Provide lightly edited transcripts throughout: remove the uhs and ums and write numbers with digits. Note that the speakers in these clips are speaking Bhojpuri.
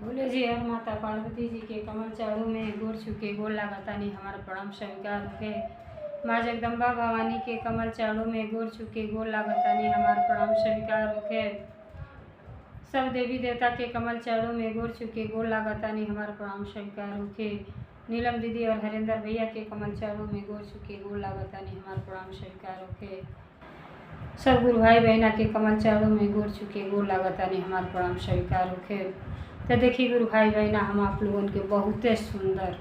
भोले जी और माता पार्वती जी के कमल चाड़ू में गोर छुके गोर लागतानी हमारा प्रणाम स्वीकार होके। माँ जगदम्बा भवानी के कमल चाड़ू में गोर छुके गोर लागतानी हमारा प्रणाम स्वीकार होके। सब देवी देवता के कमल चाड़ू में गोर छुके गोर लागतानी हमारा प्रणाम स्वीकार होके। नीलम दीदी और हरेंद्र भैया के कमल चाड़ू में गोर छुके गोर लागतानी हमारा प्रणाम स्वीकार होके। सब गुरु भाई बहना के कमल चाड़ू में गोर छुके गोर लागतानी हमारा प्रणाम स्वीकार होके। तो देखिए गुरु भाई बहना, हम आप लोगों के बहुत सुंदर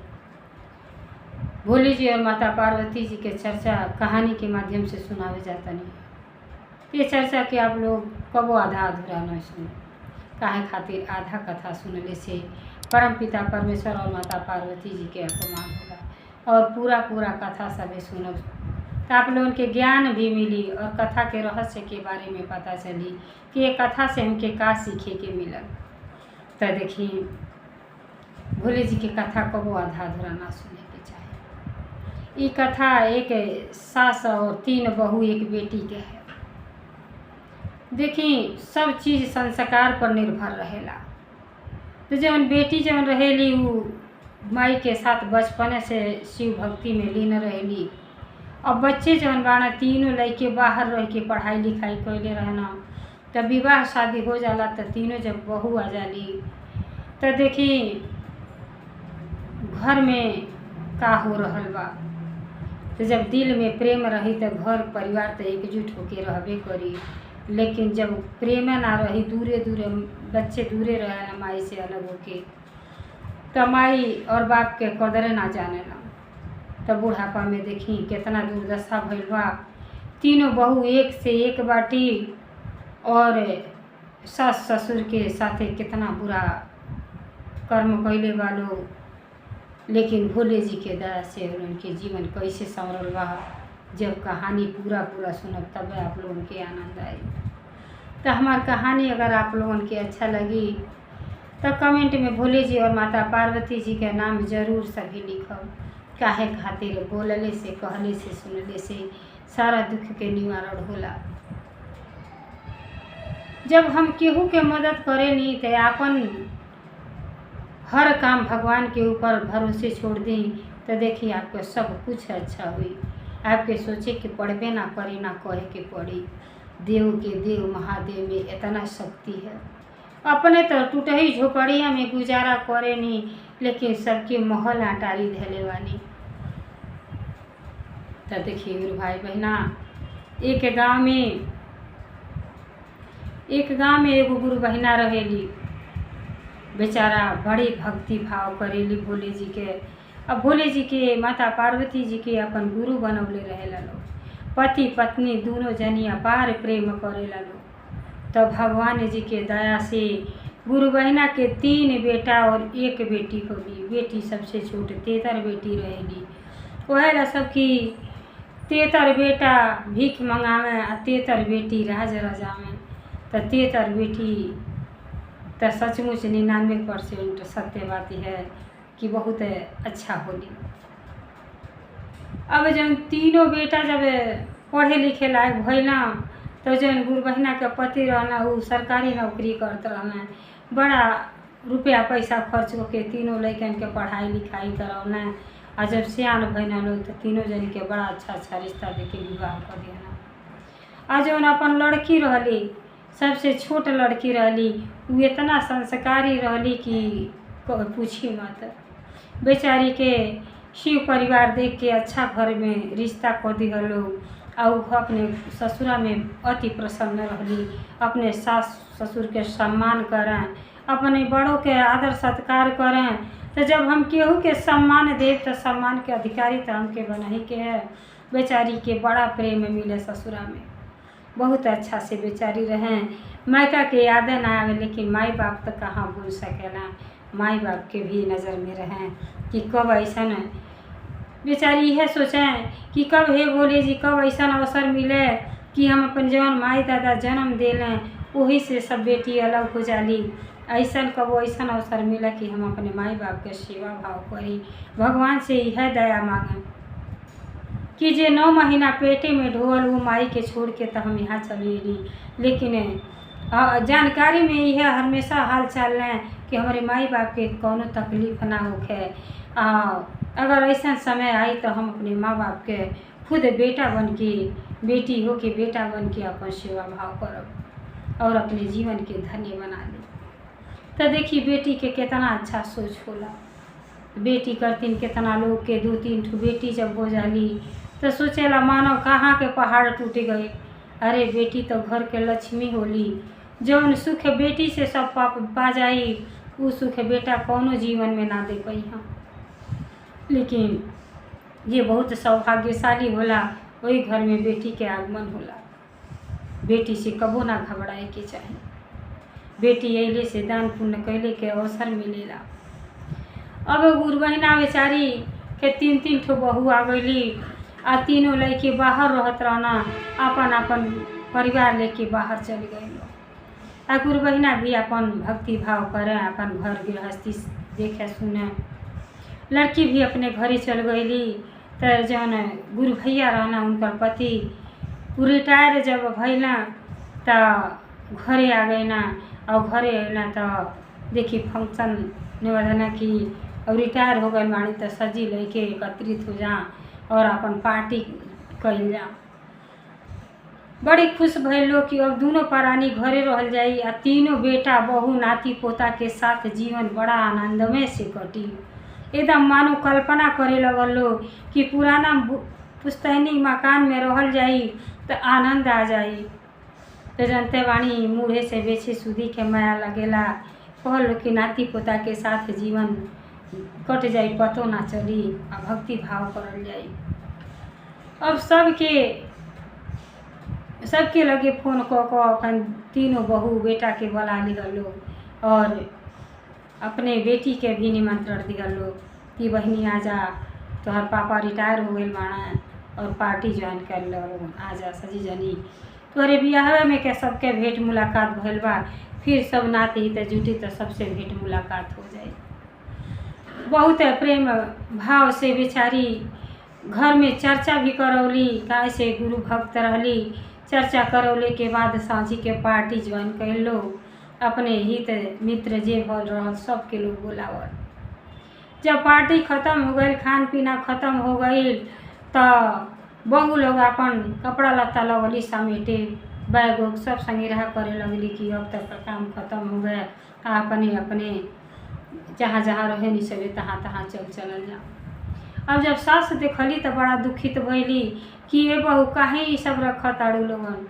भोले जी और माता पार्वती जी के चर्चा कहानी के माध्यम से सुनावे जाता नहीं। ये चर्चा के आप लोग कबो आधा अधूरा न सुने, काहे खातिर आधा कथा सुनले से परम पिता परमेश्वर और माता पार्वती जी के अपमान होगा, और पूरा कथा सभी सुनब तो आप लोगों के ज्ञान भी मिली और कथा के रहस्य के बारे में पता चली कि ये कथा से हमके का सीखे के मिलल। तो देखिए, भोले जी की कथा कबो आधा अधूरा ना सुने के चाहे। ये कथा एक सास और 3 बहू एक बेटी के है। देखिए, सब चीज़ संस्कार पर निर्भर रहेला। तो जवन बेटी जवन रहेली वो माई के साथ बचपने से शिव भक्ति में लीन रहेली। अब बच्चे जवन बाना तीनों लड़के बाहर रह के पढ़ाई लिखाई कैले रहना, तब विवाह शादी हो जाला तो तीनों जब बहू आ जाली तो देखी घर में का हो रहल बा। तो जब दिल में प्रेम रही तो घर परिवार तो एकजुट होके रहबे करी, लेकिन जब प्रेम ना रही, दूरे बच्चे दूरे रहेला माई से अलग होके, तो माई और बाप के कदर ना जानेला। तो बुढ़ापा में देखी कितना दुर्दशा भइल बा। तीनों बहू एक से एक बाटी और सास ससुर के साथे कितना बुरा कर्म कैले बा लोग। लेकिन भोले जी के दया से उनके जीवन कैसे संवरल बा, जब कहानी पूरा सुनब तब आप लोगों के आनंद आई। तो हमारी कहानी अगर आप लोगों के अच्छा लगी तो कमेंट में भोले जी और माता पार्वती जी के नाम जरूर सभी लिखब। काहे खातिर बोलले से, कहले से, सुनले से सारा दुख के निवारण होला। जब हम केहू के मदद करेनी तो आपन हर काम भगवान के ऊपर भरोसे छोड़ दी तो देखिए आपको सब कुछ अच्छा हुई। आपके सोचे के पड़बे ना करे, ना कहे के पड़ी। देव के देव महादेव में इतना शक्ति है। अपने तो टूटही झोपड़िया में गुजारा करे नी, लेकिन सबके महल अटारी धैले वानी। तो देखिए गुरु भाई बहना, एक गांव में एगो गुरु बहना रहेली। बेचारा बड़ी भक्ति भाव करेली भोले जी के। अब भोले जी के माता पार्वती जी के अपन गुरु बनवले रहेला लोग। पति पत्नी दोनों जनी अपार प्रेम करेला लोग। तो भगवान जी के दया से गुरु बहना के 3 बेटा और 1 बेटी होली। बेटी सबसे छोट 33 बेटी रहेली। वह सबकी 33 बेटा भीख मंगावे आ 33 बेटी राज रजावे। तो 33 बेटी तो सचमुच 99% सत्य बात है कि बहुत अच्छा होली। अब जब तीनों बेटा जब पढ़े लिखे लायक भइला तो जन गुरु बहना के पति रहना वो सरकारी नौकरी करते रहना। बड़ा रुपया पैसा खर्च होके तीनों लड़कन के पढ़ाई लिखाई करौना। और जब सियान भइना लोग तो तीनों जन के बड़ा अच्छा रिश्ता देके विवाह कर दिया। और जौन अपन लड़की रहली, सबसे छोट लड़की रहली, वो इतना संस्कारी रहली कि पूछी मत। बेचारी के शिव परिवार देख के अच्छा घर में रिश्ता कर दिया लोग। और अपने ससुरा में अति प्रसन्न रहली। अपने सास ससुर के सम्मान करें, अपने बड़ों के आदर सत्कार करें। तो जब हम केहू के सम्मान दे तो सम्मान के अधिकारी तो हमके बनाही के है। बेचारी के बड़ा प्रेम मिले ससुरा में, बहुत अच्छा से बेचारी रहें। मायका के यादें ना आवे, लेकिन माई बाप तो कहाँ भूल सकेला। माई बाप के भी नज़र में रहें कि कब ऐसा न बेचारी यह सोचें कि कब हे भोले जी कब ऐसा अवसर मिले कि हम अपन जौन माई दादा जन्म देलें वही से सब बेटी अलग हो जाली। ऐसा कब ऐसा अवसर मिला कि हम अपने माई बाप के सेवा भाव करी। भगवान से यह दया मांगें कि जे 9 महीना पेटे में ढोल वो माई के छोड़ के तो हम यहाँ चली। लेकिन जानकारी में यह हमेशा हाल चाल लें कि हमारे माई बाप के कौनो तकलीफ ना होखे। अगर ऐसा समय आई तो हम अपने माँ बाप के खुद बेटा बन के, बेटी हो के बेटा बन के अपन सेवा भाव करब और अपने जीवन के धन्य बना ली। तो देखी बेटी के कितना अच्छा सोच होला। बेटी करतीन कितना लोग के 2-3 ठो बेटी जब हो जाली तो सोचेला मानो कहाँ के पहाड़ टूट गए। अरे बेटी तो घर के लक्ष्मी होली, जौन सुख बेटी से सब पा जाई उ सुख बेटा कौनो जीवन में ना दे पाई। हम लेकिन ये बहुत सौभाग्यशाली होला वही घर में बेटी के आगमन होला। बेटी से कबो ना घबराए के चाही। बेटी अइले से दान पुण्य कैले के अवसर मिलेला। अब गुरु बहिना बेचारी के 3-3 ठो बहू आ गईली आ तीनों लड़के बाहर रहत रहना, अपन अपन परिवार लेके बाहर चल गए। आ गुरु बहिना भी अपन भक्ति भाव करें, अपन घर गृहस्थी देखे सुने। लड़की भी अपने घरे चल गईली। तो जौन गुरु भैया रहना उनकर पति रिटायर जब भैला तो घरे आ गए ना, और घरे अला तो देखी फंक्शन निवेदना की और रिटायर हो गए मानी तो सजी लेके एकत्रित हो जा और अपन पार्टी कइल जा। बड़ी खुश भइल लोग कि अब दोनों प्राणी घरे रहल जाई आ तीनों बेटा बहू नाती पोता के साथ जीवन बड़ा आनंदमय से कटी। एकदम मानो कल्पना करे लगल लोग कि पुराना पुस्तैनी मकान में रहल जाई तो आनंद आ जाई। तो जनते वाणी मुँहे से बेची सुधी के माया लगेला। कहल कि नाती पोता के साथ जीवन कट जाई, पतो ना चली आ भक्ति भाव करल जाई। अब सबके लगे फोन क अपन तीनों बहू बेटा के बुला लिहल लोग और अपने बेटी के भी निमंत्रण दिहल लोग कि बहनी आजा, तोहर पापा रिटायर हो गए माना और पार्टी ज्वाइन कर लो, आजा सजी जनी तोहरे बियाह में के सबके भेंट मुलाकात भइल बा। फिर सब नाते हित जुटी तो सबसे भेंट मुलाकात हो जाए। बहुत प्रेम भाव से बेचारी घर में चर्चा भी करौली, कैसे गुरु भक्त रहली। चर्चा करौले के बाद सांझी के पार्टी ज्वाइन कर लो। अपने हित मित्र जे भल रहल सबके लोग बुलावल। जब पार्टी खत्म हो गई, खान पीना खत्म हो गई तो बहू लोग अपन कपड़ा लत्ता लगली समेटे, बैग उग सब संग्रह करे लगली कि अब तक का काम खत्म हो गया। अपने अपने जहाँ जहाँ रहे नहीं सके तहाँ तहाँ चलल जा। अब जब सास देखली तो बड़ा दुखित भइली कि ये बहू काहे ये सब रखा ताड़ू लोगन।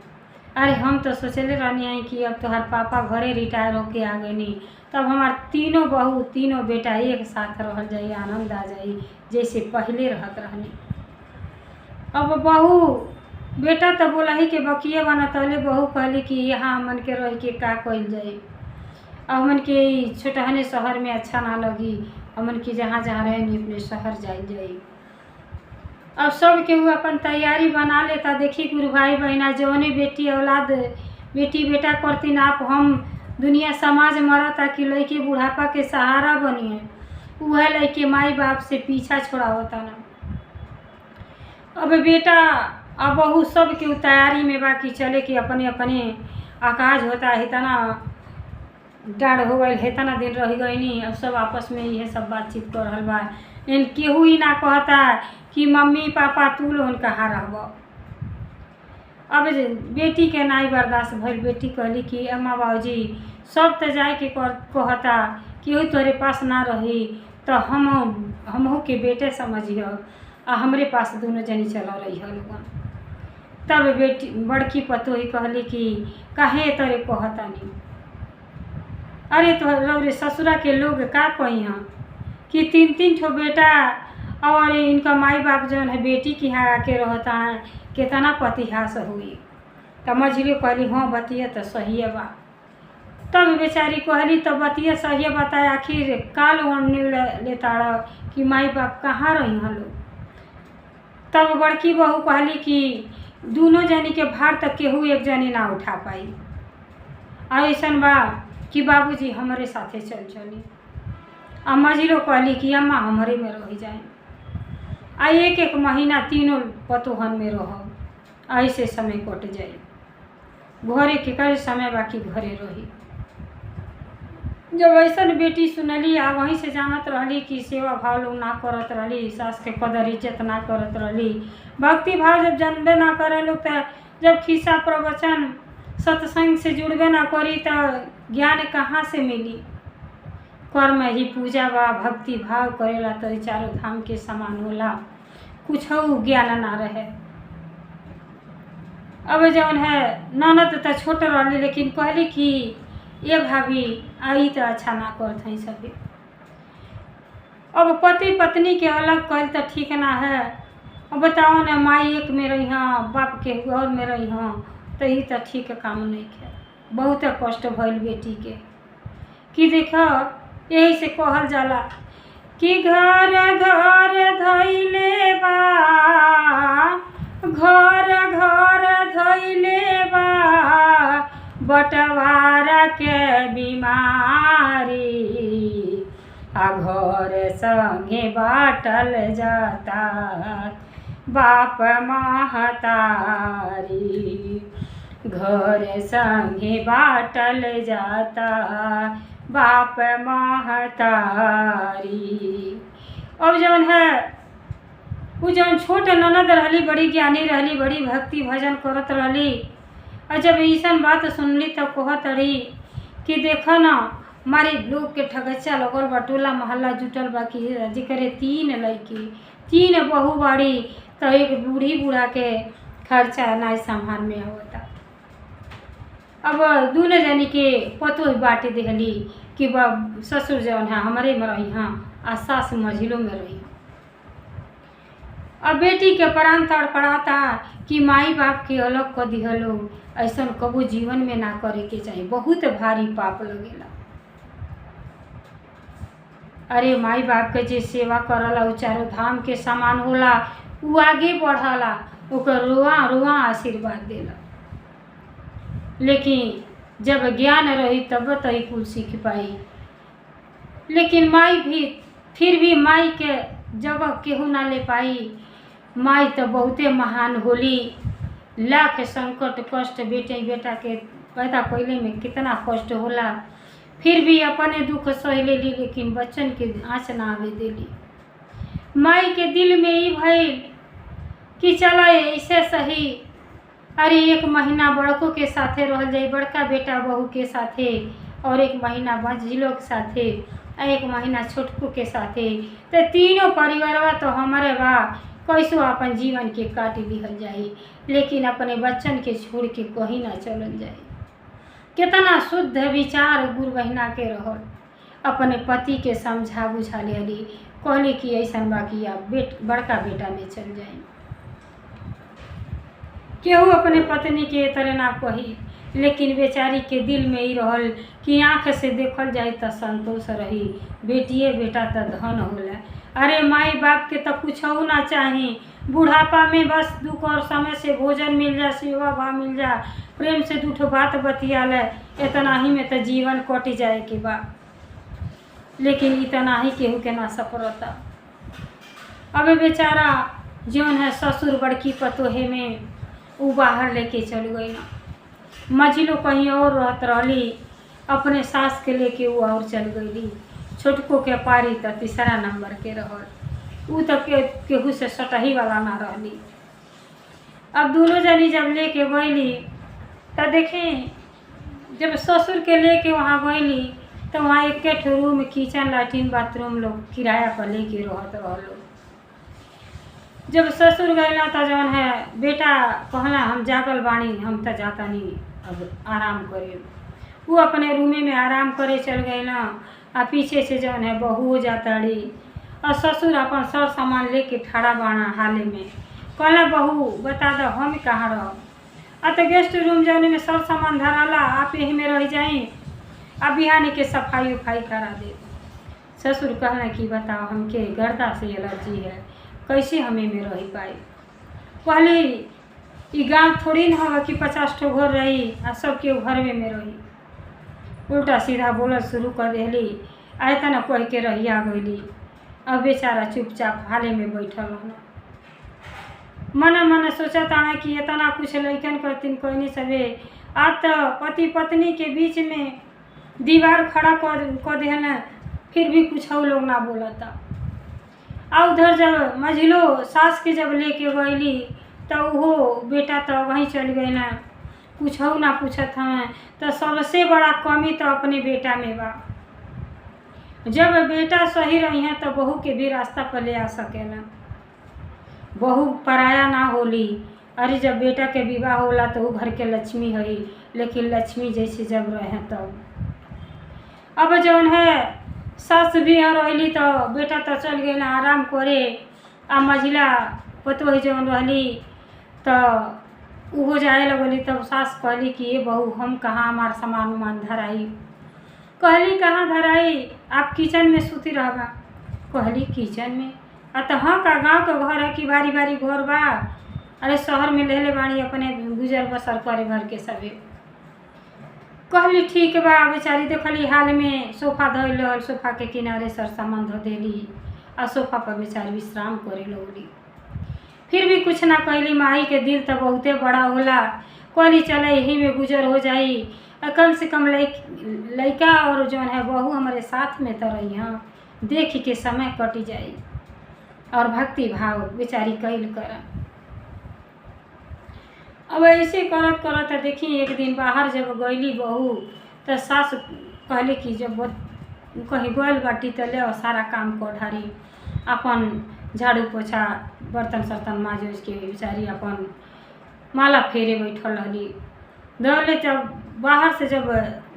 अरे हम तो सोचले रहनी है कि अब तोहार पापा घरे रिटायर होके आ गए नी, तब हमार तीनों बहू तीनों बेटा एक साथ रहल जाई, आनंद आ जाई जैसे पहले रहत रहनी। अब बहू बेटा तो बोला ही कि बकिए बना, तले बहू कहली कि यहाँ हमन के रह के का कइल जाए। हमन के छोटहने शहर में अच्छा ना लगी, हमन के जहाँ जहाँ रहे नी अपने शहर जाई। अब सब केहू अपन तैयारी बना लेता। देखी गुरु भाई बहना जौने बेटी औलाद बेटी बेटा करतीन आप, हम दुनिया समाज मरता कि लड़के बुढ़ापा के सहारा बनिए, वह लड़के माई बाप से पीछा छोड़ावता ना। अब बेटा अब बहू सब के तैयारी में बाकी चले कि अपने अपने आकाज होता है, इतना डाढ़ हो गई, इतना दिन रह गई नी। अब सब आपस में यह सब बातचीत कर रहल बा। इन केहू ही ना कहता कि मम्मी पापा तू लोगन कहाँ रहब। अब बेटी के नाई बर्दाश्त भइल। बेटी कहली कि अम्मा बाबूजी सब तो जाए के कहता, केहू तोरे पास ना रही तो हमहू के बेटे समझियो आ हमरे पास दोनों जनी चल रही है लोगन। तब बेटी बड़की पतोही कहली कि काहे तोरे कहता नहीं। अरे तो रे ससुरा के लोग का कही हैं कि 3-3 ठो बेटा और इनका माई बाप जौन है बेटी के यहाँ आके रहता है, कितना पतिहास हुई। तब मझली कहली हाँ बतिया तो सही बा। तब बेचारी कहली तो बतिया सही बताए, आखिर काल लेता कि माई बाप कहाँ रही हैं लोग। तब बड़की बहू कहली कि दोनों जनी के भार तक केहू एक जनी ना उठा पाई। ऐसन बा कि बाबूजी हमारे साथे चली। आ मझिलो कहली कि अम्मा हमारे में रह जाए। आ एक महीना तीनों पतोहन में रह, ऐसे समय कट जाए। घरे के करे समय बाकी घरे रही। जब ऐसन बेटी सुनली आ वहीं से जानत रहली कि सेवा भाव लोग ना करत रहली, सास के कदर इज्जत ना करत रहली, भक्ति भाव जब जानबे ना करे लोग तो जब खिस्सा प्रवचन सत्संग से जुड़बे ना करी तो ज्ञान कहाँ से मिली। कर्म ही पूजा बा, भक्ति भाव करेला तो चारों धाम के समान होला, कुछ ज्ञान ना रहे। अब जौन है ननद तो छोट रहली लेकिन कहली कि ये भाभी आई तो अच्छा ना करत हैं सभी। अब पति पत्नी के अलग कल तो ठीक ना है। अब बताओ ना, माई एक में रही हाँ, बाप के घर में रही हाँ, तो ये तो ठीक काम नहीं है। बहुत कष्ट भइल बेटी के कि देखो यही से कहल जाला कि घर घर धैले बा, घर घर धैले बा, बटवारा के बीमारी, आ घर संगे बाटल जाता बाप महतारी, घर संगे बाटल जाता बाप महतारी। अब जौन है वो जौन छोट ननद रहली बड़ी ज्ञानी रहली, बड़ी भक्ति भजन करत रहली, और जब ऐसन बात सुनली तो कहत रही कि देखो ना हमारे लोग के ठगच्चा लगल बा, टोला मोहल्ला जुटल बा कि जेकरे 3 लड़की 3 बहू बाड़ी तो एक बूढ़ी बूढ़ा के खर्चा ना संभाल में होता। अब दोनों जनी के पतो बाटे दिहली कि ससुर जौन है हमारे में रही हाँ, आ सास मझिलों में रही। अब बेटी के प्राण तड़पड़ाता कि माई बाप के अलग कर दिहलो, ऐसा कबो जीवन में ना करे के चाहिए, बहुत भारी पाप लगेला। अरे माई बाप के जे सेवा करला उ चारों धाम के समान होला, उ आगे बढ़ला, ओकर रुआ रुआ आशीर्वाद देला। लेकिन जब ज्ञान रही तब तो ही कुल सीख पाई। लेकिन माई भी फिर भी माई के जगह केहू ना ले पाई। माई तो बहुते महान होली, लाख संकट कष्ट बेटे बेटा के पैदा कैले में कितना कष्ट होला, फिर भी अपने दुख सह लेली, लेकिन बच्चन के आँच ना आवे देली। माई के दिल में ही भइल कि चलो ऐसे सही, अरे 1 महीना बड़कों के साथे रह जाए, बड़का बेटा बहू के साथे, और 1 महीना बंझिलों के साथे, 1 महीना छोटकू के साथे, तो तीनों परिवारवा तो हमारे बा, कैसो अपन जीवन के काट लिहल जाए, लेकिन अपने बच्चन के छोड़ के कहीं ना चलल जाए। कितना शुद्ध विचार गुरु बहिना के रहल, अपने पति के समझा बुझा लेली, कहली कि ऐसा बाकी आप बड़का बेटा में चल जाए। केहू अपने पत्नी के तरह ना कही, लेकिन बेचारी के दिल में ही रहल कि आँख से देखल जाए तो संतोष रही, बेटिए बेटा तो धन होला। अरे माई बाप के तो कुछ हो ना चाही, बुढ़ापा में बस दुख और समय से भोजन मिल जा, सेवा भाव मिल जा, प्रेम से 2 बात बतिया ले, इतना ही में तो जीवन कट जाए के बा। लेकिन इतना ही केहू के ना सपरता। अब बेचारा जौन है ससुर बड़की पतोहे में वो बाहर लेके चल गई, मझिलो कहीं और रहत रहली, अपने सास के लेके वो और चल गई। छोटको के पारी तो 3रा नंबर के रहल, वो तो केहू से सटही वाला ना रहली। अब दोनों जनी जब लेके गईली तो देखें, जब ससुर के लेके वहाँ गईली तो वहाँ 1 रूम, किचन लैट्रिन बाथरूम लोग किराया पर लेके रहत रहलो। जब ससुर गईला तो जौन है बेटा कहला हम जागल बानी, हम तो जाता नहीं, अब आराम करे। वो अपने रूमे में आराम करे चल गईला, आ पीछे से जौन है बहू हो जाता रही, और ससुर अपन सर सामान लेके ठाड़ा बाना हाले में। कहला बहू बता दो हम कहाँ रह, आ तो गेस्ट रूम जौन में सर सामान धराला, आप यही में रह जाए, अब बिहानी के सफाई उफाई करा दे। ससुर कहला कि बताओ हमके गर्दा से एलर्जी है, कैसे हमें में रह पाई। पहले ये गाँव थोड़ी न होगा कि 50 ठो घर रही आ सबके घर में रही। उल्टा सीधा बोलत शुरू कर देली, आए तना कह के रहिया गईली। अब बेचारा चुपचाप हाले में बैठल रहना। मन मन सोचा ताना कि इतना कुछ लैकन करतीन कोई सबे आज तो पति पत्नी के बीच में दीवार खड़ा कर देना, फिर भी कुछ और लोग ना बोलता। आ उधर जब मझिलो सास के जब लेके गईली तो वो बेटा तो वहीं चल गई ना, कुछ हो ना पूछत हमें। तो सबसे बड़ा कमी तो अपने बेटा में बा। जब बेटा सही रही है तो बहू के भी रास्ता पर ले आ सकेला, बहू पराया ना होली। अरे जब बेटा के विवाह होला तो वो घर के लक्ष्मी है, लेकिन लक्ष्मी जैसे जब रहे तब अब जौन है सास भी रही तो बेटा तो चल गई ना आराम करे। आ मझिला पतोह जौन रही तो वो जाए लगली। तब सास कहली कि ये बहू हम कहाँ हमार सामान उमान धराई। कहली कहाँ धराई, आप किचन में सूती रहबा। कहली किचन में? तो हाँ का गाँव के घर है कि बारी बारी घर बा? अरे शहर में ले बाड़ी अपने गुजर बसर करे घर के सबे। कहली ठीक बा। बेचारी देखली हाल में सोफा धोल रहल, सोफा के किनारे सर सामान धो देली आ सोफा पर बेचारी विश्राम करे लगली। फिर भी कुछ ना कहली। माई के दिल तो बहुते बड़ा होला। कहली चले यही में गुजर हो जाई, कम से कम लड़का और जौन है बहू हमारे साथ में तो रही हाँ, देख के समय कट जाई। और भक्ति भाव बेचारी कैल कर। अब ऐसे करत करत देखी एक दिन बाहर जब गईली बहू तो सास कहले कि जब कहीं गल बाटी तो ले सारा काम को ढारी, अपन झाड़ू पोछा बर्तन सर्तन माज के बेचारी अपन माला फेरे बैठल रही। दौड़ले जब बाहर से जब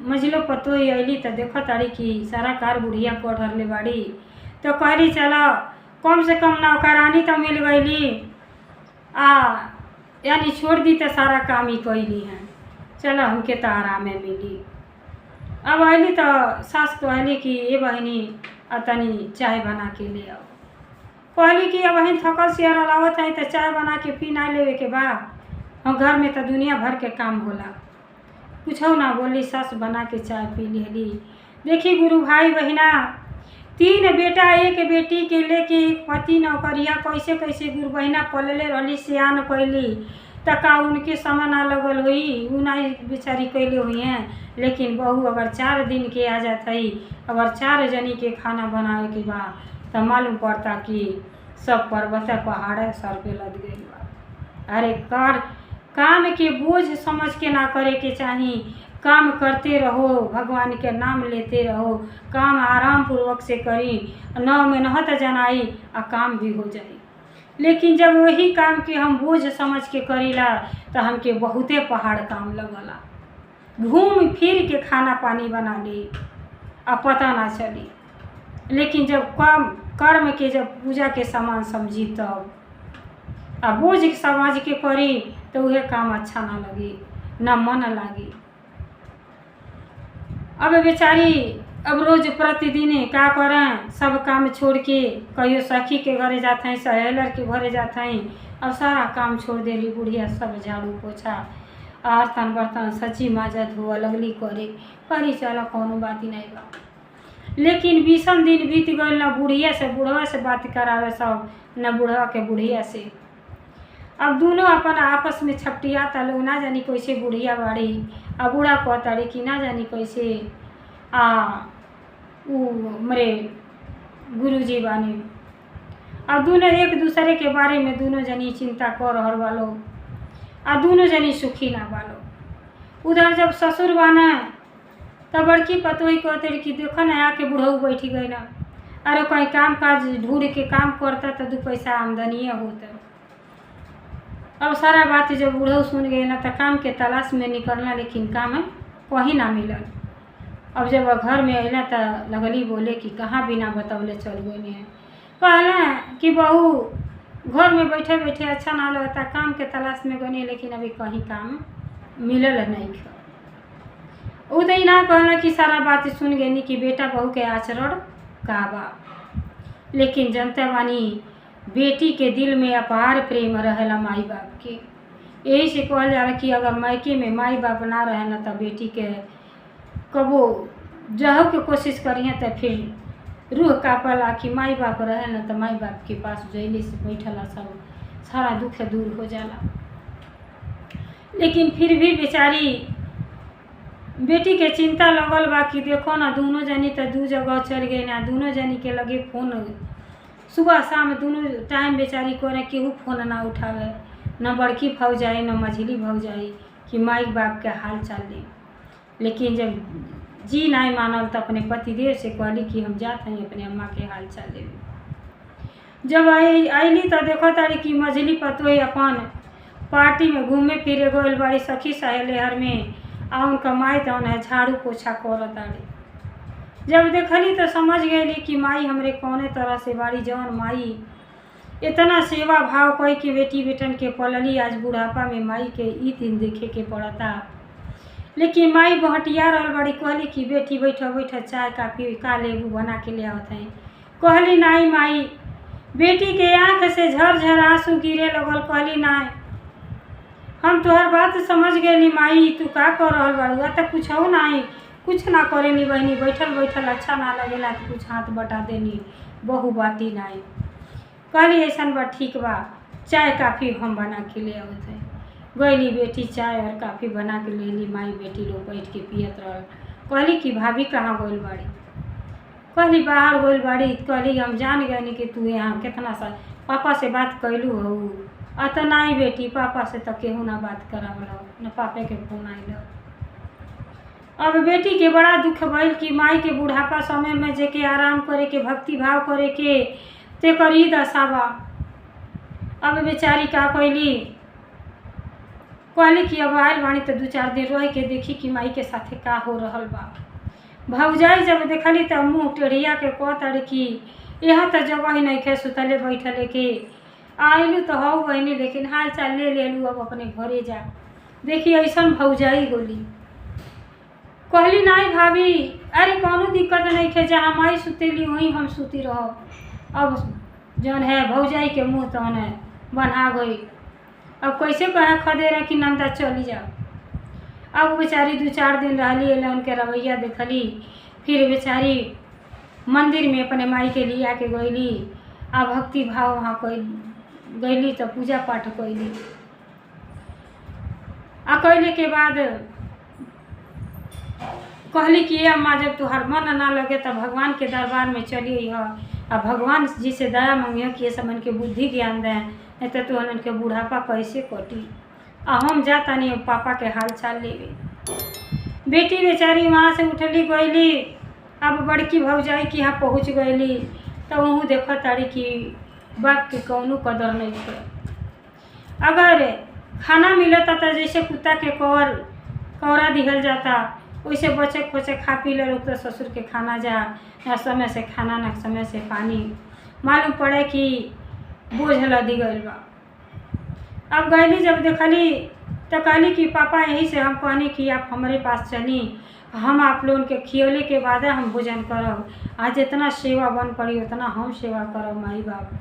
मझिलो पतोही अली तो देखो तारी कि सारा कार बुढ़िया को ढरले बाड़ी। तो कहली चलो कम से कम नौकरानी तो मिल गईली, यानी छोड़ दी तो सारा काम ही कैली हैं, चलो हमके तो आराम मिली। अब अली तो सास कहली कि ये बहनी तनी चाय बना के ले आओ। कहली कि अब बहन थकल सियर लावत है तो चाय बना के पी ना लेवे के बा, हम घर में तो दुनिया भर के काम होला। कुछ ना बोली, सास बना के चाय पी लेली। देखी गुरु भाई बहिना, 3 बेटा 1 बेटी के लेके एक पति नौकरिया कैसे कैसे गुरु बहिना पलले रहली, सियान कैली। तका उनके समय ना लगल हुई, उ ना बेचारी कैले हुई हैं। लेकिन बहू अगर 4 दिन के आ जात है, अगर 4 जनी के खाना बनावे के बा तो मालूम पड़ता कि सब पर्वत पहाड़ सर पे लद गई बा। अरे काम के बोझ समझ के ना करे के चाही। काम करते रहो, भगवान के नाम लेते रहो, काम आराम पूर्वक से करी, नौ मेहनत जनाई आ काम भी हो जाए। लेकिन जब वही काम के हम बोझ समझ के करीला तो हमके बहुते पहाड़ काम लगला। घूम फिर के खाना पानी बना ली आ पता ना चली। लेकिन जब कर्म के जब पूजा के सामान समझी तब आ बोझ समझ के करी तो वह काम अच्छा ना लगी, ना मन लागी। अब बेचारी अब रोज प्रतिदिन का करें, सब काम छोड़ के कहियो सखी के घरे जाते हैं, सहेलर के घरे जाते हैं। अब सारा काम छोड़ देली बुढ़िया, सब झाड़ू पोछा आरतन बर्तन सची माजा धोआ लगली करे। करी चलो कोनो बात ही नहीं बा। लेकिन 20 दिन बीत गए, ना बुढ़िया से बुढ़वा से बात करावे सब, न बुढ़वा के बुढ़िया से। अब दोनों अपन आपस में छपटियाता लोग, ना जानी कैसे बुढ़िया बाड़ी आ बूढ़ा कहताड़ी कि ना जानी कैसे मरे गुरुजी बानी। अब दोनों एक दूसरे के बारे में दोनों जनी चिंता कर रहल वालो आ दोनों जनी सुखी ना वालो। उधर जब ससुर बाना तब बड़की पतोही कहते कि देखो ना आके बुढ़ऊ बैठी गई ना, अरे कोई काम काज ढूंढ के काम करता तो 2 पैसा आमदनी होता। अब सारा बात जब बूढ़ऊ सुन गए ना तो काम के तलाश में निकलना, लेकिन काम कहीं ना मिलल। अब जब घर में अला तो लगली बोले कि कहाँ बिना बतौले चल गई है। कहला कि बहू घर में बैठे बैठे अच्छा ना लगता, काम के तलाश में गई, लेकिन अभी कहीं काम मिलल नहीं। उदय ना कहला कि सारा बात सुन गई कि बेटा बहू के आचरण का बा। लेकिन जनता बानी बेटी के दिल में अपार प्रेम रहेला माई बाप के। यही से कहल जाला कि अगर मायके में माई बाप ना रहे ना तो बेटी के कबो जहो के कोशिश करिए तो फिर रूह कापला कि माई बाप रहे ना तो माई बाप के पास जैले से बैठला सब सारा दुख दूर हो जाला। लेकिन फिर भी बेचारी बेटी के चिंता लगल बा कि देखो ना दोनों जनी तो दू जगह चल गई ना, दोनों जनी के लगे फोन सुबह शाम दोनों टाइम बेचारी करे केहू फोन ना उठावे, न बड़की भौजाई न मझली भौजाई कि माई बाप के हाल चाल ले। लेकिन जब जी नहीं मानल तो अपने पतिदेव से कहली कि हम जाते हैं अपने अम्मा के हाल चाल लेवे। जब आईली तो देखो तारी कि मझली पतोही अपन पार्टी में घूमे फिरे गइल बड़ी सखी सहेलेहर में, आ उनका माई तो उन्हें झाड़ू पोछा करत ताड़ी। जब देखली तो समझ गई कि माई हमरे कौने तरह से बाड़ी, जौन माई इतना सेवा भाव कोई कि बेटी बेटन के पलली, आज बुढ़ापा में माई के ई दिन देखे के पड़ता। लेकिन माई बहटिया रहल बड़ी, कहली कि बेटी बैठा बैठा चाय काफी का लेबू बना के ले आवत हैं। कहली नहीं माई, बेटी के आँख से झरझर आंसू गिरे लगल। कहली नहीं, हम तोहर बात समझ गई माई, तू का कर रहल बाड़ू, तो कुछ हो नहीं, कुछ ना करेनी बहनी, बैठल बैठल अच्छा ना लगेला तो कुछ हाथ बटा देनी, बहु बाटी नहीं। कहली ऐसा बा ठीक बा, चाय काफ़ी हम बना के ले आवत है। गईली बेटी चाय और काफ़ी बना के ले ली, माई बेटी लोग बैठ के पियत रहल। कहली कि भाभी कहाँ गइल बाड़ी? कहली बाहर गइल बाड़ी। कहली हम जान गए कि तू यहाँ कितना सा पापा से बात कैलू हो? अत नहीं बेटी, पापा से तो केहू ना बात करावल, न पापे के फोन आइल। अब बेटी के बड़ा दुख भइल कि माई के बुढ़ापा समय में जेके आराम करे के, भक्ति भाव करे के ते करी दशा बा। अब बेचारी का कैली, कहली कि अब आयल बानी तो 2-4 दिन रह के देखी कि माई के साथे का हो रहल बा। भौजाई जब देखली तो मुँह टेढ़िया के कहताड़ी कि यहाँ तो जगह ही नहीं खे सुतले बैठले के, आइलू तो हो बहनी लेकिन हाल चाल ले लेलू, अब अपने घरे जा। देखी ऐसा भौजाई गोली। कहली नहीं भाभी, अरे कौनो दिक्कत नहीं खे, जहाँ माई सुतेली वहीं हम सुती रहो। अब जौन है भौजाई के मुँह तो उन्हें बना गई। अब कैसे कहे खदेरा कि नंदा चली जाओ। अब बेचारी 2-4 दिन रहली, एला उनके रवैया देखली, फिर बेचारी मंदिर में अपने माई के लिया के गईली। आ भक्ति भाव वहाँ गईली तो पूजा पाठ कैली। आ कैले के बाद कहली कि अम्मा जब तुहार मन ना लगे तो भगवान के दरबार में चली हो, आ भगवान जी से दया मांगियो कि ये समन के बुद्धि ज्ञान दें, नहीं तो तुहन के बुढ़ापा कैसे कटी। आ हम जाता नहीं पापा के हाल चाल लेवे। बेटी बेचारी वहाँ से उठली गईली। अब बड़की भौजाई के यहाँ पहुँच गईली तो वहाँ देखा ताड़ी कि बाप के कौनो कदर नहीं है। अगर खाना मिलता तो जैसे कुत्ता के कौरा दिहल जाता, वैसे बचे खोचे खा पी ले लोग तो ससुर के खाना जा, ना समय से खाना ना समय से पानी, मालूम पड़े कि बोझ लदी गइल बा। अब गईली जब देखली तो कहली कि पापा यहीं से हम कहनी कि आप हमारे पास चली, हम आप लोगों के खियौले के बाद हम भोजन करब। आज जितना सेवा बन पड़ी उतना हम सेवा करब। माई बाप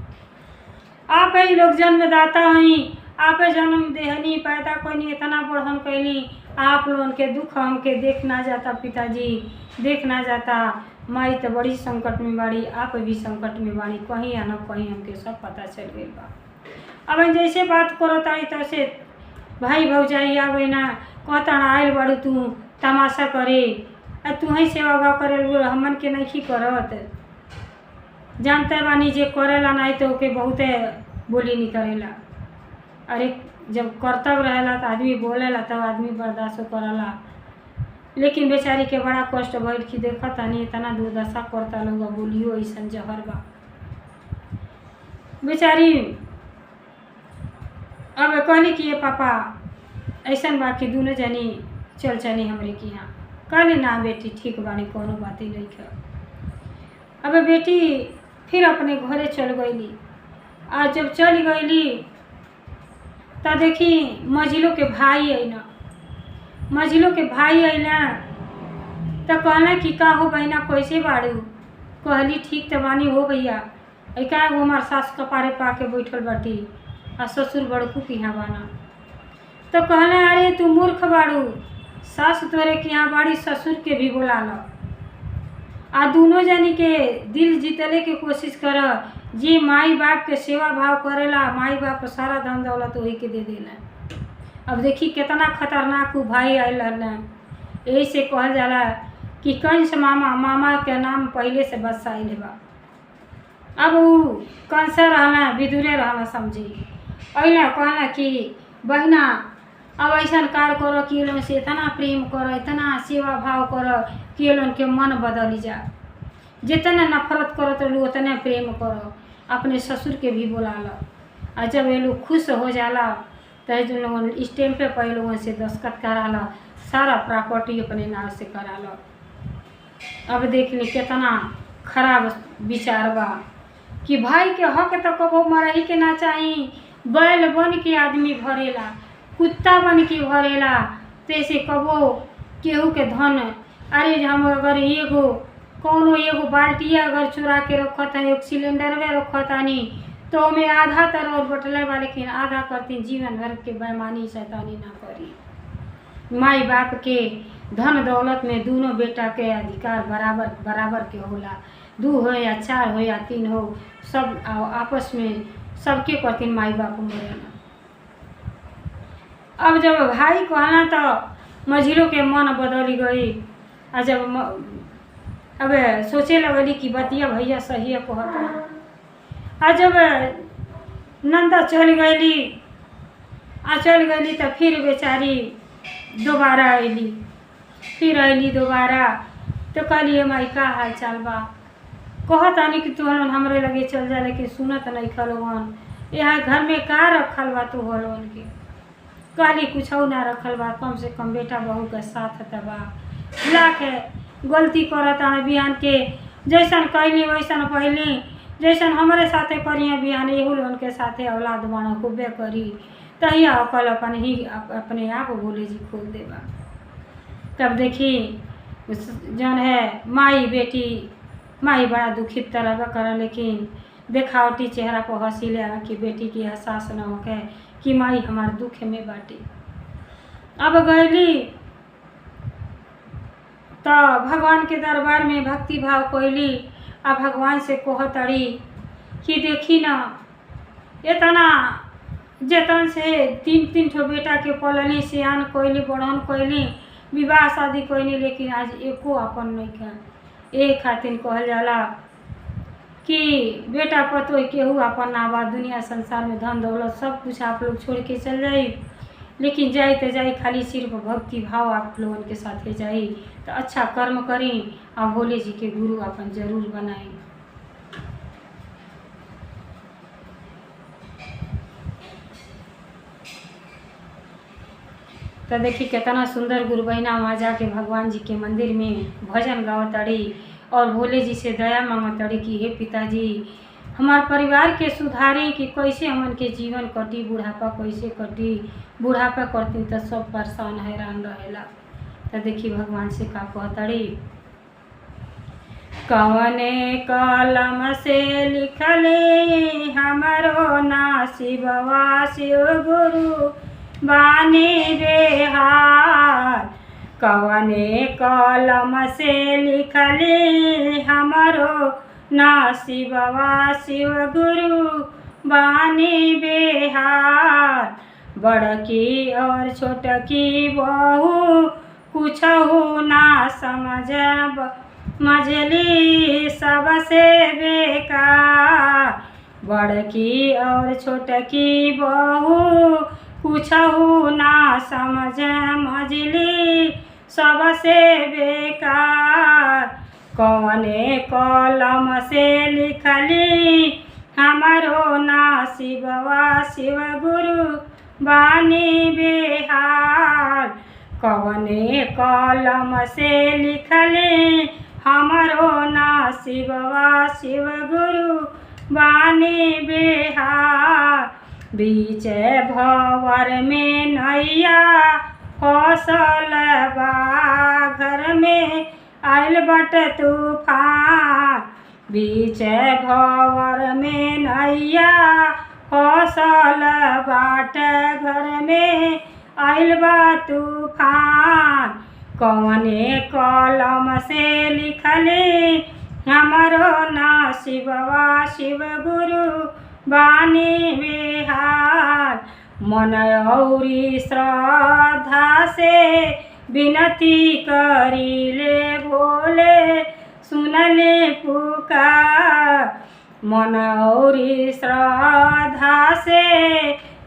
आप ही लोग जन्मदाता हैं, आप जन्म देहनी पैदा कोई इतना बढ़न कैली, आप लोगों के दुख हमके देख ना जाता, पिताजी देख ना जाता। माई तो बड़ी संकट में बाड़ी, आप भी संकट में बाड़ी, कहीं या न कहीं हमके सब पता चल गई बा। अब जैसे बात करो तारी तैसे भाई भौजाई आवे ना, कहता आयल बड़ू तू तमाशा करे, तू ही सेवा भाव करे, हमन के नहीं करत। जानते बानी जे करेला नहीं तो ओके बहुते बोली नहीं करेला। अरे जब कर्तव्य रहेला तो आदमी बोलेला तब आदमी बर्दाश्त करेला। लेकिन बेचारी के बड़ा कष्ट भइल कि देखा तानी इतना दुर्दशा करता लोग, बोलियो ऐसा जहर बा। बेचारी अब कहली कि ये पापा ऐसा बा कि दोनों जनी चल चली हमरे के यहाँ। कहली ना बेटी ठीक बानी, कोनो बात ही नहीं है। अब बेटी फिर अपने घरे चल गईली। आज जब चल गईली तो देखी मझिलो के भाई अइना, मझिलो के भाई अइला तो कहना कि का हो बहना कैसे बाड़ू? कहली ठीक तो बानी हो भैया, का वो हमार सास कपारे पा के बैठल बाटी आ ससुर बड़कू के यहाँ बाना। तो कहना अरे तू मूर्ख बाड़ू, सास तोरे के यहाँ बाड़ी, ससुर के भी बोला लो। आ दोनों जनी के दिल जीतले के कोशिश कर। जे माई बाप के सेवा भाव करेला, माई बाप सारा धन दौलत वही के दे देला। अब देखी कितना खतरनाक भाई आयल रहना। यही से कहल जाला कि कंस मामा मामा के नाम पहले से बसाइले बा। अब उ कंस रहना विदुरे रहना समझी अइला कहला कि बहिना अब ऐसा कार्य करो कि लोग से इतना प्रेम करो, इतना सेवा भाव करो कि लोग के मन बदल जा। जितना नफरत करो तो लोग उतने प्रेम करो। अपने ससुर के भी बुला लो और जब ये लोग खुश हो जाला तो जो लोग स्टैम्प पे लोगों से दस्तखत करा लो, सारा प्रॉपर्टी अपने नाम से करा लो। अब देख ली कितना खराब विचार बा कि भाई के हक तो कबो मरही के ना चाहिए। बैल बन के आदमी भरेला, कुत्ता बन के भरेला, तैसे कबो केहू के धन। अरे हम अगर एगो कौनो एगो बाल्टिया अगर चुरा के रखत है, एक सिलेंडर में रखत आनी तो में आधा तरह बटले बा, लेकिन आधा करती जीवन भर के बेईमानी शैतानी ना करी। माई बाप के धन दौलत में दोनों बेटा के अधिकार बराबर बराबर के होला। 2 हो या 4 हो या 3 हो, सब आपस में सबके करती माई बाप मरेला। अब जब भाई कहना तो मझिलो के मन बदल गई। और जब अब सोचे लगली कि बतिया भैया सही कहता। और जब नंदा चल गई तो फिर बेचारी दोबारा अली। फिर अली दोबारा तो कहलिए माई का हाल चाल बा। कहतानी कि तू हलन हमरे लगे चल जा, लेकिन सुनत नहीं खलवन। यहाँ घर में का रखल बा तू हलन के। कहली कुछ ना रखल बा, कम से कम बेटा बहू के साथ तबा लाख गलती करता है। बिहान के जैसन कैली वैसन पहली, जैसन हमारे साथे करिए बिहान एहू लोगन के साथे औलाद बना खूबे करी। तहिया अकल अपन ही अपने आप बोले जी खोल देबा। तब देखी जौन है माई बेटी, माई बड़ा दुखित तरह कर, लेकिन देखावटी चेहरा पर हंसी ले कि बेटी की एहसास न होके कि माई हमार दुख में बाटी। अब गईली तो भगवान के दरबार में भक्ति भाव कोइली। अब भगवान से कहतड़ी कि देखी ना इतना जतन से 3 ठो बेटा के पलनी, सियान कोइली, बढ़न कोइली, विवाह शादी कोइली, लेकिन आज एको अपन नहीं कर। एक खातिर कहल जाला कि बेटा पतो केहू अपन ना बा। दुनिया संसार में धन दौलत सब कुछ आप लोग छोड़ के चल जाई, लेकिन जाई तो जाई खाली सिर्फ भक्ति भाव आप लोगों के साथ जाई तो अच्छा कर्म करी और भोले जी के गुरु अपन जरूर बनाई। तो देखी कितना सुंदर गुरु बहिना वहाँ जाके भगवान जी के मंदिर में भजन गावतड़ी और भोले जी से दया मांगतड़ी कि हे पिताजी हमार परिवार के सुधारी कि कैसे हमन के जीवन कटी, बुढ़ापा कैसे कटी। बुढ़ापा करती तो सब परेशान हैरान रहेला। तो देखी भगवान से का कहतड़ी, कवने कलम से लिखले हमारो नासिबवा शिव गुरु बानी बेहार। कवने कलम से लिखले हमारो नासिबवा शिव गुरु बानी बेहार। बड़की और छोटकी बहू कुछहु ना मझली सबसे बेकार। बड़की और छोटकी बहू कुछहु ना मझली सबसे बेकार। कौने कलम से लिखली हमारो नासिबवा शिव गुरु बानी बेहार। कौने कलम से लिखले हमारो नासिबवा शिव गुरु बानी बेहार। बीच भंवर में नैया फसल बा, घर में आइल बट तूफान। बीच भंवर में नैया फसल बाट, घर में आइल बा तूफान। कौने कलम से लिखले हमारो नासिबवा शिव गुरु बानी बेहार। मन औरी श्रद्धा से विनती करिले भोले सुनले पुकार। मन औरी श्रद्धा से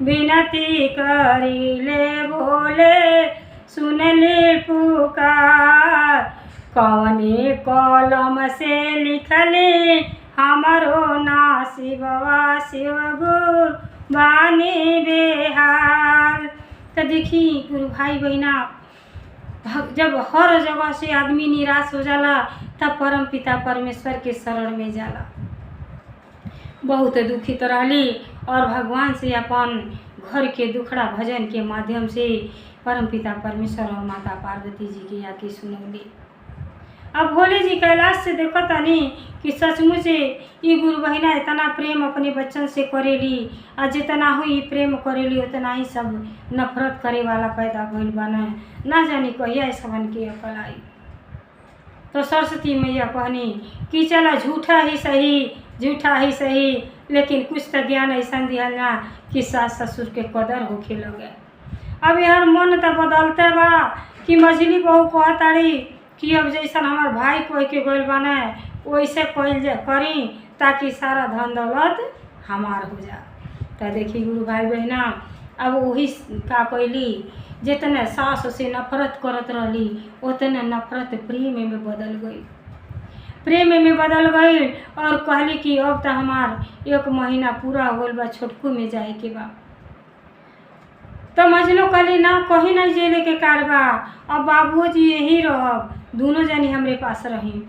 विनती करिले भोले सुनले पुकार। कवने कलम से लिखले हमारो नसीबवा शिव गुरु बानी बेहाल। तो देखी गुरु भाई बहना, जब हर जगह से आदमी निराश हो जाला तब परम पिता परमेश्वर के शरण में जाला। बहुत दुखित रहली और भगवान से अपन घर के दुखड़ा भजन के माध्यम से परम पिता परमेश्वर और माता पार्वती जी की आके सुनौली। अब भोले जी कैलाश से देखो तनी कि सचमुच ये गुरु बहिना इतना प्रेम अपने बच्चन से करेली, और जितना हुई प्रेम करेली उतना ही सब नफरत करे वाला पैदा भइल बने। ना जानी कहिया सबन के अकल आई। तो सरस्वती मैया कहनी कि चला झूठा ही सही, लेकिन कुछ तो ज्ञान ऐसा दिया ना कि सास ससुर के कदर होखे लगे। अब यार मन तो बदलते बा कि मझली बहू कहताड़ी कि अब जैसा हमार भाई कोई के गोल बने वैसे करी ताकि सारा धन दौलत हमार हो जा। तो देखी गुरु भाई बहना, अब वही का कैली, जितने सास से नफरत करत रही उतने नफरत प्रेम में बदल गई और कहली कि अब तो हमार 1 महीना पूरा हो गल बा, छोटकू में जाए के बा। तो मजनू कहली ना कहीं नहीं जेले के कारबा, अब बाबू जी यही रहब, दोनों जनी हमरे पास रही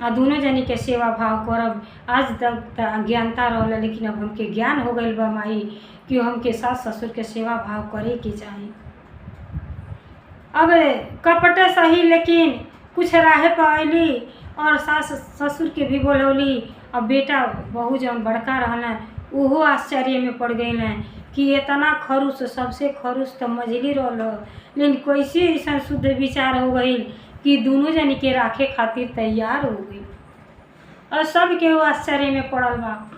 और दोनों जनी के सेवा भाव करब। आज तक अज्ञानता रहल, लेकिन अब हमके ज्ञान हो गई बा माई कि हमके सास ससुर के सेवा भाव करे के चाही। अब कपटे सही लेकिन कुछ राहे पाइली और सास ससुर के भी बोलौली। अब बेटा बहू जौन बड़का रहना उहो आश्चर्य में पड़ गई हैं कि इतना खरूस, सबसे खरूस तो मझली रहल, लेकिन कैसे ऐसा शुद्ध विचार हो गई कि दोनों जनी के राखे खातिर तैयार हो गई। और सब के वो आश्चर्य में पड़ल बा।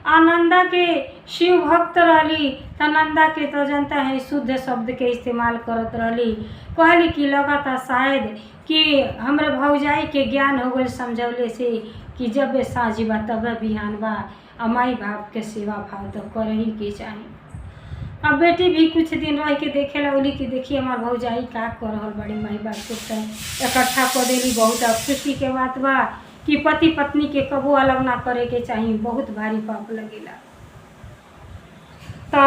आनंदा के शिव भक्त रहली तो नंदा के तो जनता है शुद्ध शब्द के इस्तेमाल करत रहली। कहली कि लगता शायद कि हमरे भौजाई के ज्ञान हो गई समझौले से कि जब साँझ बा तब बिहान बा, और माई बाप के सेवा भाव तो कर ही के चाही। अब बेटी भी कुछ दिन रह के देखे लगली कि देखिए हमार भौजाई का कर रहल बड़ी, माई बाप को इकट्ठा कर देली। बहुत खुशी के बात बा कि पति पत्नी के कबो अलग ना करे के चाही, बहुत भारी पाप लगेला। तो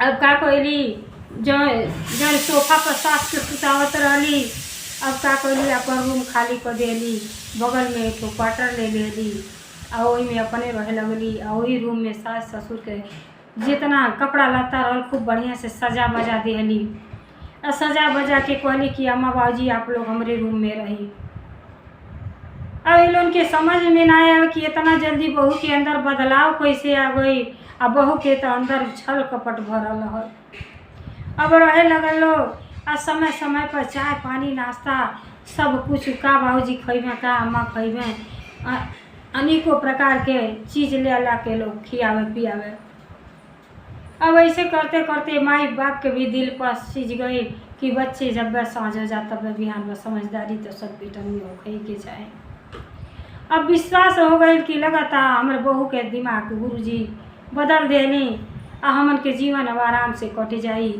अब का कहली, जौन सोफा पर सास के सुतावत रहली, अब का कहली अपन रूम खाली कर देली, बगल में एक क्वार्टर ले लेली और वही में अपने रहे लगली। और वही रूम में सास ससुर के जितना कपड़ा लत्ता रहल खूब बढ़िया से सजा बजा देली। और सजा बजा के कहली कि अम्मा बाबूजी आप लोग हमारे रूम में रही। अब इन लोगों के समझ में ना आया कि इतना जल्दी बहू के अंदर बदलाव कैसे आ गई, और बहू के तो अंदर छल कपट भरल है। अब रहे लगल लोग, और समय समय पर चाय पानी नाश्ता सब कुछ, का बाबूजी खइबे, का अम्मा खइबे, अनेकों प्रकार के चीज़ ले ला के लोग खियावे पियावे। अब ऐसे करते करते माई बाप के भी दिल पर सीझ गई कि बच्चे जब वह साँझ हो जाता तब बिहान में समझदारी तो सब बेटन में हो के चाहे। अब विश्वास हो गई कि लगता हमारे बहू के दिमाग गुरुजी बदल देनी, आ हमन के जीवन अब आराम से कट जाई।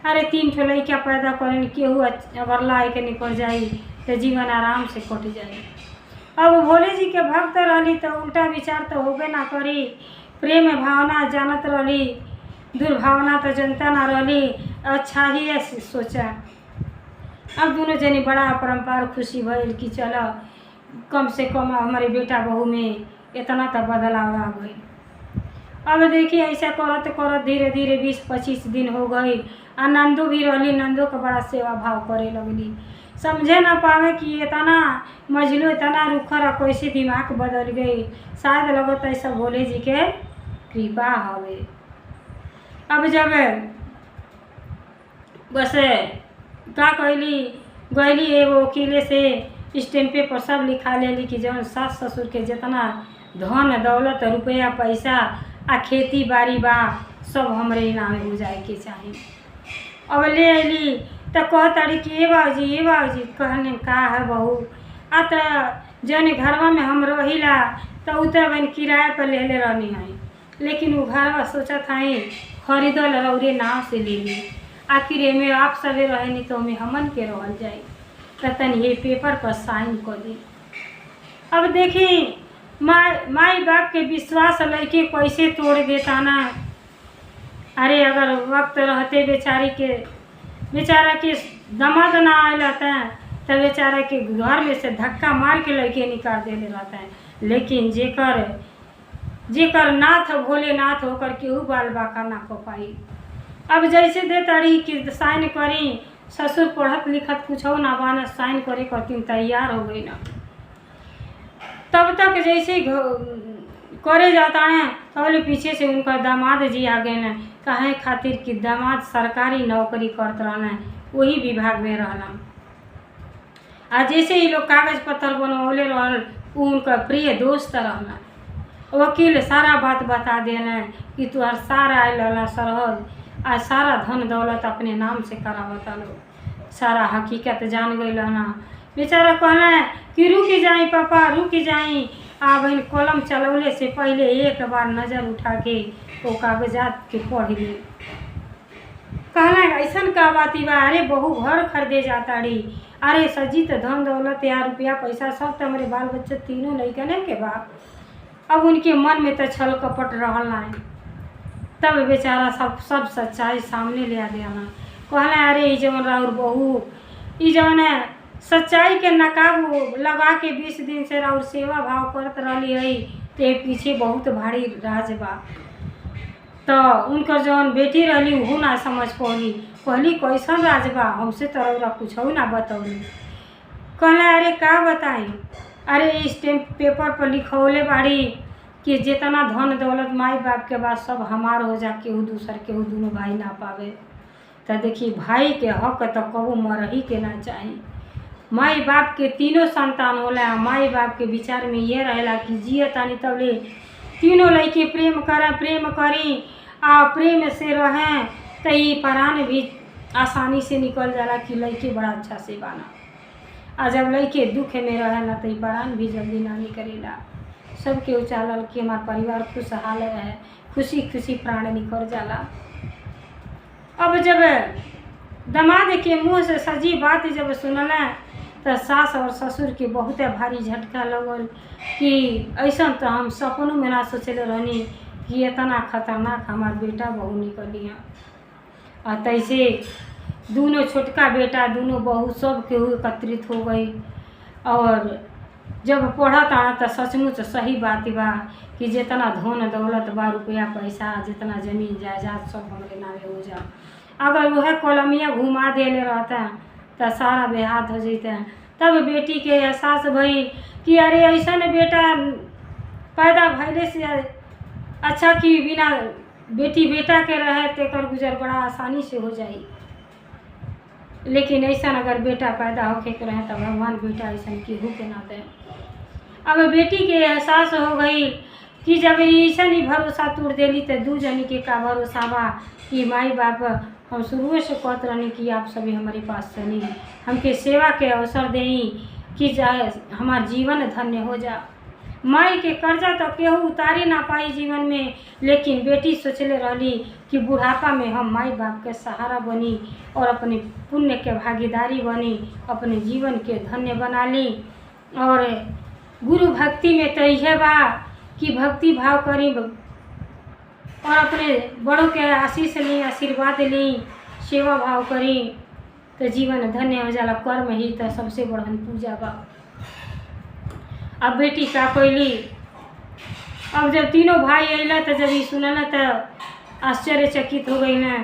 अरे 3 ठो लड़का पैदा करें, केहू अगर ला के निकल जाई तो जीवन आराम से कट जाई। अब भोले जी के भक्त रही तो उल्टा विचार तो होबे ना करी। प्रेम भावना जानत रही, दुर्भावना तो जनता ना रही, अच्छा ही ऐसे सोचा। अब दोनों जनी बड़ा परम्पार खुशी भइल कि चलो कम से कम हमारे बेटा बहू में इतना तो बदलाव आ गई। अब देखिए ऐसा करत करत धीरे धीरे 20-25 दिन हो गई। आ नंदो भी रही, नंदो का बड़ा सेवा भाव करे लगली। समझे ना पावे कि इतना मजलू इतना रुखर कैसे दिमाग बदल गई। शायद लगता ऐसा भोले जी के कृपा हवे। अब जब बस का कहली गईली एगो वकीले से स्टैम्पे पर सब लिखा लेली कि जौन सास ससुर के जितना धन दौलत रुपया पैसा आ खेती बाड़ी बा सब हमरे नामे हो जाए के चाही। अब ले अली तो कहताड़ी कि ये बाबूजी कहने का है बहू आ तो जौन घरवा में हम रहिला तो उ तो बन किराए पर ले रहनी है, लेकिन वो घरवा सोचत हई खरीदल रौरे नाव से ले ली, आखिर एमे आप सभी रहे तो हमें हमन के रहल जाए, तो तनी ये पेपर पर साइन कर दी। अब देखी माई बाप के विश्वास लड़के कैसे तोड़ देता ना। अरे अगर वक्त रहते बेचारा के दामाद ना आए रहता है तो बेचारा के घर में से धक्का मार के लड़के निकाल देने रहता है, लेकिन जेकर नाथ भोलेनाथ होकर केहू बाल बाका ना को पाई। अब जैसे दे तड़ी कि साइन करी, ससुर पढ़त लिखत कुछ हो ना बाना साइन करे करती तैयार हो गई ना। तब तक जैसे करे जाता है तबले पीछे से उनका दामाद जी आ गए न, कहे खातिर कि दामाद सरकारी नौकरी करत रहना, वही विभाग में रहना। आ जैसे ही लोग कागज पत्र बनवले रहल उनका प्रिय दोस्त रहना, वकील सारा बात बता देना कि तुहार सारा आयल सरहद आ सारा धन दौलत अपने नाम से करावता लो, सारा हकीकत जान गई ना। बेचारा कहना है कि रुकी जाई पापा रुकी जाई, आ बहन कलम चलौले से पहले एक बार नज़र उठा के वो कागजात के पढ़ ली। कहना ऐसा का बात बा, अरे बहू घर खरीदे जाता री, अरे सजी तो धन दौलत या रुपया पैसा सब तो हमारे बाल बच्चे तीनों लड़कने के बा। अब उनके मन में तो छल कपट रहल ना, तब बेचारा सब सच्चाई सामने ले आ देना। कहना अरे ई जवन और बहू ई जवन है सच्चाई के नकाब लगा के 20 दिन से और सेवा भाव करत रही है, ते पीछे बहुत भारी राज बा। तो उनकर जौन बेटी रही वो ना समझ कहली कैसन राज बा, हमसे तो रौरा कुछ ना बतौली। कहला अरे का बताई, अरे इस पेपर पर लिखौले बाड़ी कि जितना धन दौलत माई बाप के बाद सब हमार हो जा, केहू दूसर केहू दोनों भाई ना पावे। तो देखी भाई के हक तो कबू मरही के ना चाही। माई बाप के तीनों संतान होला, माई बाप के विचार में ये रहेला कि जिये तानी तबले तीनों लड़के प्रेम करी आ प्रेम से रहें तो ये प्राण भी आसानी से निकल जाला कि लड़के बड़ा अच्छा से बाना। आ जब लड़के दुख में रहे ना तो ये प्राण भी जल्दी ना निकलेला। सबके उचालल कि हमार परिवार खुशहाल रहे, खुशी खुशी प्राण निकल जाला। अब जब दामाद के मुँह से सजी बात जब सुनल तो सास और ससुर के बहुत भारी झटका लगल कि ऐसा तो हम सपनों में ना सोचले रहनी कि इतना खतरनाक हमार बेटा बहू निकली है। और तैसे दोनों छोटका बेटा दोनों बहू सब केहू एकत्रित हो गई। और जब पढ़त आना तो सचमुच सही बात बा कि जितना धन दौलत बा रुपया पैसा जितना जमीन जायदाद सब हमारे नामे हो जा। अगर वह कलमिया घुमा देले रहता तो सारा बेहाथ हो जैते। तब बेटी के एहसास भई कि अरे ऐसा बेटा पैदा भैले से अच्छा कि बिना बेटी बेटा के रहे तेकर गुजर बड़ा आसानी से हो जाई। लेकिन ऐसा अगर बेटा पैदा होके के रहे तो भगवान बेटा ऐसा केहू के ना दे। अब बेटी के एहसास हो गई कि जब ऐसा ही भरोसा तोड़ देली तो दू जनी के का भरोसा बा कि माई बाप हम शुरू से कहते रहनी कि आप सभी हमारे पास चली, हमके सेवा के अवसर दें कि जाए हमार जीवन धन्य हो जा। माई के कर्जा तो केहू उतारी ना पाई जीवन में, लेकिन बेटी सोचले रहली कि बुढ़ापा में हम माई बाप के सहारा बनी और अपने पुण्य के भागीदारी बनी, अपने जीवन के धन्य बना ली। और गुरु भक्ति में तो यह बा कि भक्ति भाव करी और अपने बड़ों के आशीष ली, आशीर्वाद ली, सेवा भाव करी तो जीवन धन्य हो जाला। कर्म ही तो सबसे बड़हन पूजा बा। अब बेटी का कैली, अब जब तीनों भाई अला तो जब ये सुनल तो आश्चर्यचकित हो गई ना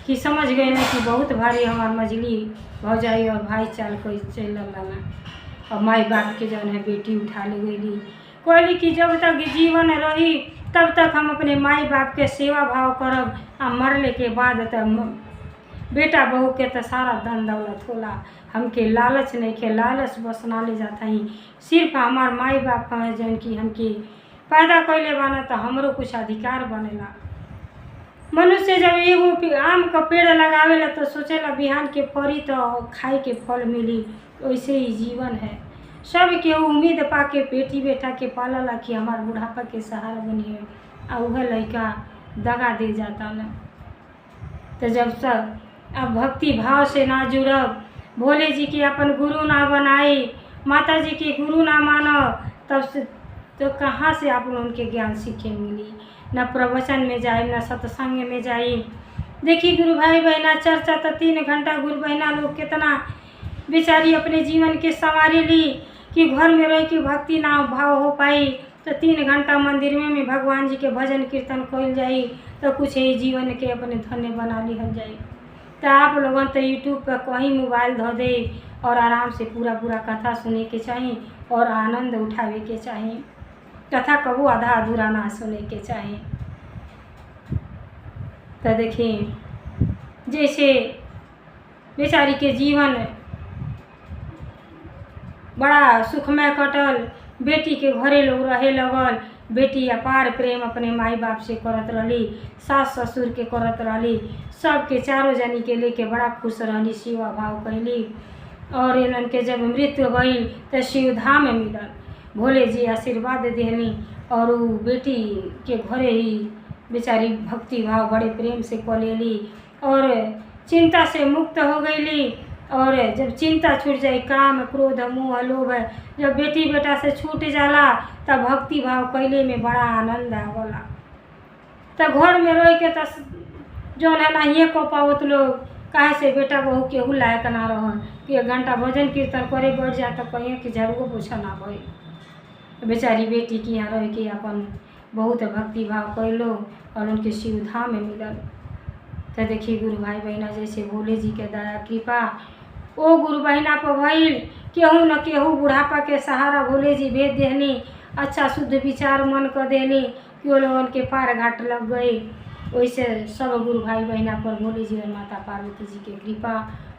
कि समझ गई ना कि बहुत भारी हमार मजली भौजाई और भाई चाल कोई चल ना। और माई बाप के जौन है बेटी उठा ले गई, कहली कि जब तक जीवन रही तब तक हम अपने माई बाप के सेवा भाव करब, आ मरले के बाद तो बेटा बहू के तो सारा धन दौलत होला। हमके लालच नहीं के, लालच बस ना ले जाता ही, सिर्फ हमार माई बाप का जौन कि हमके पैदा कैले बाना तो हमरो कुछ अधिकार बनेला। मनुष्य जब एगो आम का पेड़ लगावेला तो सोचेला बिहान के फरी तो खाए के फल मिली। वैसे ही जीवन है, सब के उम्मीद पाके बेटी बेटा के पालला कि हमार बुढ़ापा के सहारा बनिए, आ वह लड़का दगा दे जाता न। तो जब तक अब भक्ति भाव से ना जुड़ब, भोले जी के अपन गुरु ना बनाई, माता जी के गुरु ना मानो, तब से तो कहाँ से आप उनके ज्ञान सीखे मिली। न प्रवचन में जाए, न सत्संग में जाए। देखिए गुरु भाई बहना चर्चा तो 3 घंटा गुरु बहना लोग कितना बेचारी अपने जीवन के संवारे ली कि घर में रह के भक्ति ना भाव हो पाई। तो 3 घंटा मंदिर में भगवान जी के भजन कीर्तन कल जाई तो कुछ ही जीवन के अपने धन्य बना लिहल जाई। तो आप लोगों तो यूट्यूब पर कहीं मोबाइल धो दे और आराम से पूरा कथा सुने के चाहिए और आनंद उठावे के चाहिए। कथा कबू आधा अधूरा ना सुने के चाहिए। तो देखिए जैसे बेचारी के जीवन बड़ा सुखमय कटल, बेटी के घरे लोग रहे लगल, बेटी अपार प्रेम अपने माई बाप से करत रहली, सास ससुर के करत रहली, सबके चारों जनी के लेके बड़ा खुश रहली, सेवा भाव कैली। और इनन के जब मृत्यु भइल तो शिवधाम में मिलल, भोले जी आशीर्वाद देहली और वो बेटी के घरे ही बेचारी भक्ति भाव बड़े प्रेम से कलेली और चिंता से मुक्त हो गईली। और जब चिंता छूट जाए, काम क्रोध मोह लोभ जब बेटी बेटा से छूट जाला तब भक्ति भाव कैले में बड़ा आनंद आवला। तो घर में रह के तो जौन है ना ये को पावत लोग, काहे से बेटा बहू केहू लायक ना रहन कि 1 घंटा भजन कीर्तन करे बैठ जाए तो कहीं कि झाड़ू पोछा ना भई। बेचारी बेटी की यहाँ रह के अपन बहुत भक्ति भाव कैलो और उनके शिवधाम में मिलल। तो देखिए गुरु भाई बहना जैसे भोले जी के दया कृपा ओ गुरु बहना पर भइल, केहू न केहू बुढ़ापा के सहारा भोले जी भेज देहनी, अच्छा शुद्ध विचार मन कर देनी कि वो लोगन के पार घाट लग गई। वैसे सब गुरु भाई बहना पर भोले जी और माता पार्वती जी के कृपा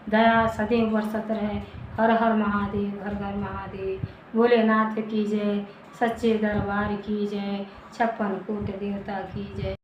दया सदैव बरसत रहे। हर हर महादेव, घर घर महादेव, भोलेनाथ की जय, सच्चे दरबार की जय, 56 कोट देवता की जय।